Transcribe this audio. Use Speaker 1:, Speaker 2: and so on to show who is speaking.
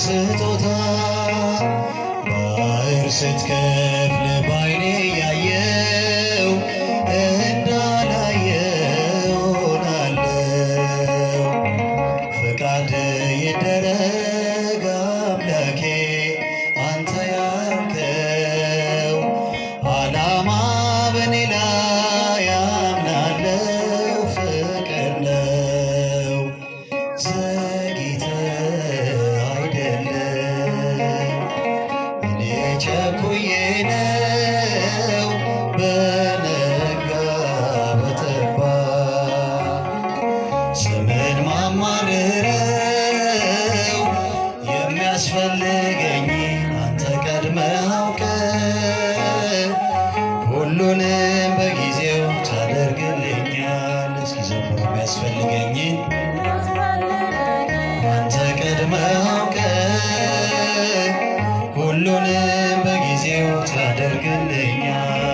Speaker 1: ስጦታ ባህር ስትከፍል ባይኔ ያየው እንዳላየው ሆናለው። ፈቃድ ይደረግ አምላኬ አንተ ያልከው ዓላማ በኔ ላይ አምናለው ፍቅር ነው። ዘግይተህ አይደለም እኔ ቸኩዬ ነው በነጋ በጠባ ስምን ማማርረው የሚያስፈልገኝ አንተ ቀድመህ አውቀህ ሁሉንም በጊዜው ታደርግልኛል። እስኪ ዘምሩ የሚያስፈልገኝን አንተ ቀድመህ አውቀህ ሁሉንም በጊዜው ታደርግልኛል።